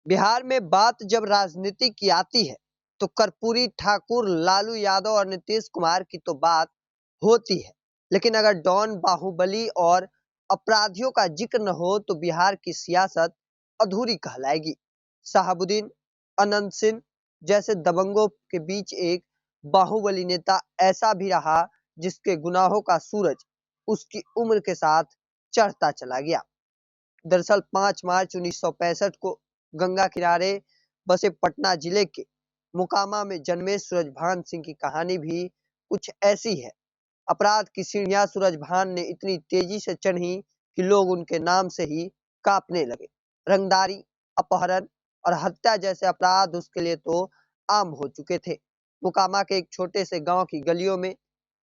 बिहार में बात जब राजनीति की आती है तो कर्पूरी ठाकुर, लालू यादव और नीतीश कुमार की तो बात होती है। लेकिन अगर डॉन, बाहुबली और अपराधियों का जिक्र न हो तो बिहार की सियासत अधूरी कहलाएगी। शहाबुद्दीन, अनंत सिंह जैसे दबंगों के बीच एक बाहुबली नेता ऐसा भी रहा जिसके गुनाहों का सूरज उसकी उम्र के साथ चढ़ता चला गया। दरअसल 5 मार्च 1965 को गंगा किनारे बसे पटना जिले के मोकामा में जन्मे सूरजभान सिंह की कहानी भी कुछ ऐसी है। अपराध की सीढ़ियां सूरजभान ने इतनी तेजी से चढ़ी कि लोग उनके नाम से ही कांपने लगे। रंगदारी, अपहरण और हत्या जैसे अपराध उसके लिए तो आम हो चुके थे। मोकामा के एक छोटे से गांव की गलियों में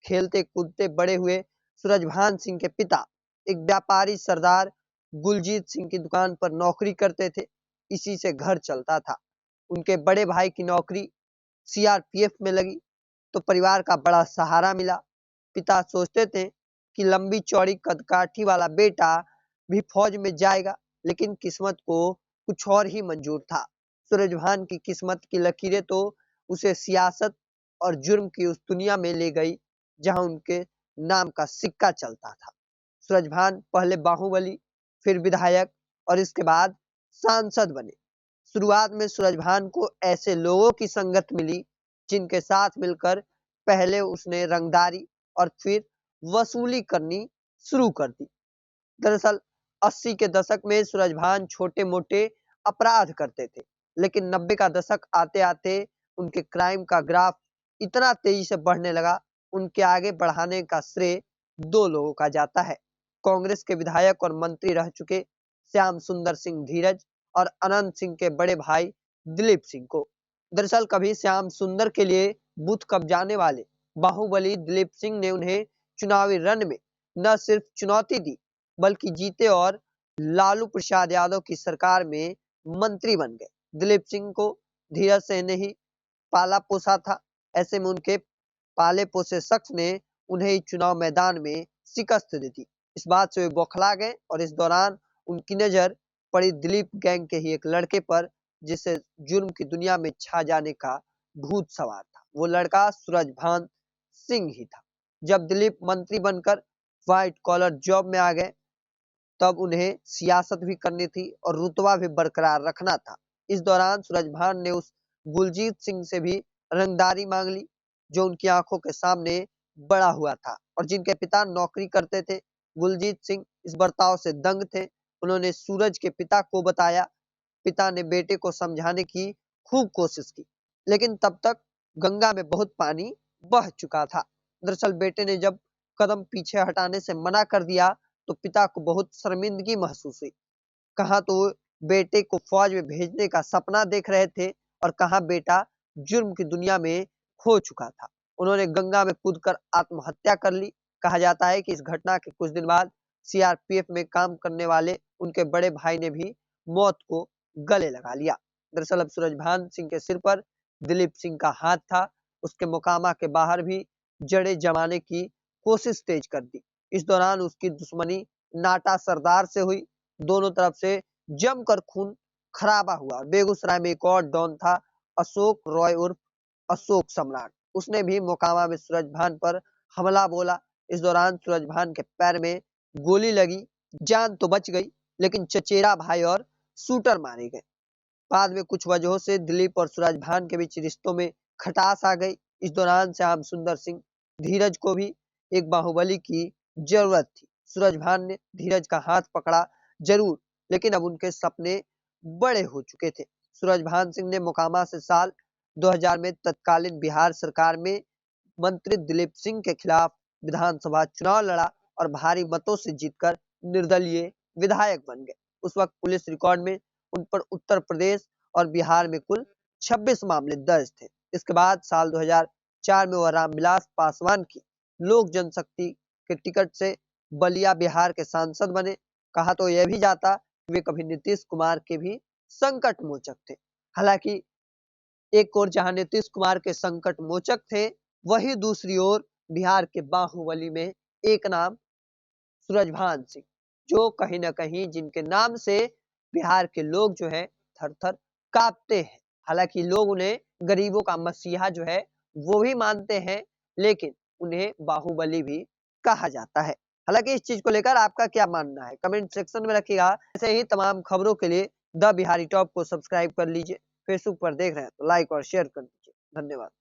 खेलते कूदते बड़े हुए सूरजभान सिंह के पिता एक व्यापारी सरदार गुलजीत सिंह की दुकान पर नौकरी करते थे। इसी से घर चलता था। उनके बड़े भाई की नौकरी सीआरपीएफ में लगी तो परिवार का बड़ा सहारा मिला। पिता सोचते थे कि लंबी चौड़ी कदकाठी वाला बेटा भी फौज में जाएगा, लेकिन किस्मत को कुछ और ही मंजूर था। सूरजभान की किस्मत की लकीरें तो उसे सियासत और जुर्म की उस दुनिया में ले गई जहां उनके नाम का सिक्का चलता था। सूरजभान पहले बाहुबली, फिर विधायक और इसके बाद सांसद बने। शुरुआत में सूरजभान को ऐसे लोगों की संगत मिली जिनके साथ मिलकर पहले उसने रंगदारी और फिर वसूली करनी शुरू कर दी। दरअसल 80 के दशक में सूरजभान छोटे-मोटे अपराध करते थे, लेकिन 90 का दशक आते-आते उनके क्राइम का ग्राफ इतना तेजी से बढ़ने लगा, उनके आगे बढ़ाने का श्रेय दो लोगों का जाता है। कांग्रेस के विधायक और मंत्री रह चुके श्याम सुंदर सिंह धीरज और अनंत सिंह के बड़े भाई दिलीप सिंह को। दरअसल कभी श्याम सुंदर के लिए बूथ कब्जाने वाले बाहुबली दिलीप सिंह ने उन्हें चुनावी रण में न सिर्फ चुनौती दी बल्कि जीते और लालू प्रसाद यादव की सरकार में मंत्री बन गए। दिलीप सिंह को धीरज सिंह ने ही पाला पोसा था। ऐसे में उनके पाले पोसे शख्स ने उन्हें ही चुनाव मैदान में शिकस्त दे दी। इस बात से वे बौखला गए और इस दौरान उनकी नजर पड़ी दिलीप गैंग के ही एक लड़के पर जिसे जुर्म की दुनिया में छा जाने का भूत सवार था। वो लड़का सूरजभान सिंह ही था। जब दिलीप मंत्री बनकर व्हाइट कॉलर जॉब में आ गए तब उन्हें सियासत भी करनी थी और रुतबा भी बरकरार रखना था। इस दौरान सूरजभान ने उस गुलजीत सिंह से भी रंगदारी मांग ली जो उनकी आंखों के सामने बड़ा हुआ था और जिनके पिता नौकरी करते थे। गुलजीत सिंह इस बर्ताव से दंग थे। उन्होंने सूरज के पिता को बताया। पिता ने बेटे को समझाने की खूब कोशिश की, लेकिन तब तक गंगा में बहुत पानी बह चुका था। दरअसल बेटे ने जब कदम पीछे हटाने से मना कर दिया तो पिता को बहुत शर्मिंदगी महसूस हुई। कहाँ तो बेटे को फौज में भेजने का सपना देख रहे थे और कहाँ बेटा जुर्म की दुनिया में खो चुका था। उन्होंने गंगा में कूदकर आत्महत्या कर ली। कहा जाता है कि इस घटना के कुछ दिन बाद सीआरपीएफ में काम करने वाले उनके बड़े भाई ने भी मौत को गले लगा लिया। दरअसल अब सूरजभान सिंह के सिर पर दिलीप सिंह का हाथ था। उसके मोकामा के बाहर भी जड़े जमाने की कोशिश तेज कर दी। इस दौरान उसकी दुश्मनी नाटा सरदार से हुई। दोनों तरफ से जमकर खून खराबा हुआ। बेगूसराय में एक और डॉन था, अशोक रॉय उर्फ अशोक सम्राट। उसने भी मोकामा में सूरजभान पर हमला बोला। इस दौरान सूरजभान के पैर में गोली लगी। जान तो बच गई, लेकिन चचेरा भाई और शूटर मारे गए। बाद में कुछ वजहों से दिलीप और सूरजभान के बीच रिश्तों में खटास आ गई। इस दौरान श्याम सुंदर सिंह धीरज को भी एक बाहुबली की जरूरत थी। सूरजभान ने धीरज का हाथ पकड़ा जरूर, लेकिन अब उनके सपने बड़े हो चुके थे। सूरजभान सिंह ने मोकामा से साल 2000 में तत्कालीन बिहार सरकार में मंत्री दिलीप सिंह के खिलाफ विधानसभा चुनाव लड़ा और भारी मतों से जीतकर निर्दलीय विधायक बन गए। उस वक्त पुलिस रिकॉर्ड में उन पर उत्तर प्रदेश और बिहार में कुल 26 मामले दर्ज थे। इसके बाद साल 2004 में वह रामविलास पासवान की लोक जनशक्ति के टिकट से बलिया बिहार के सांसद बने। कहा तो यह भी जाता कि वे कभी नीतीश कुमार के भी संकट मोचक थे। हालांकि एक ओर जहां नीतीश कुमार के संकट मोचक थे, वही दूसरी ओर बिहार के बाहुबली में एक नाम सूरजभान सिंह, जो कहीं न कहीं जिनके नाम से बिहार के लोग जो है थर-थर कांपते हैं। हालांकि लोग उन्हें गरीबों का मसीहा जो है वो भी मानते हैं, लेकिन उन्हें बाहुबली भी कहा जाता है। हालांकि इस चीज को लेकर आपका क्या मानना है कमेंट सेक्शन में रखिएगा। ऐसे ही तमाम खबरों के लिए द बिहारी टॉप को सब्सक्राइब कर लीजिए। फेसबुक पर देख रहे हैं तो लाइक और शेयर कर दीजिए। धन्यवाद।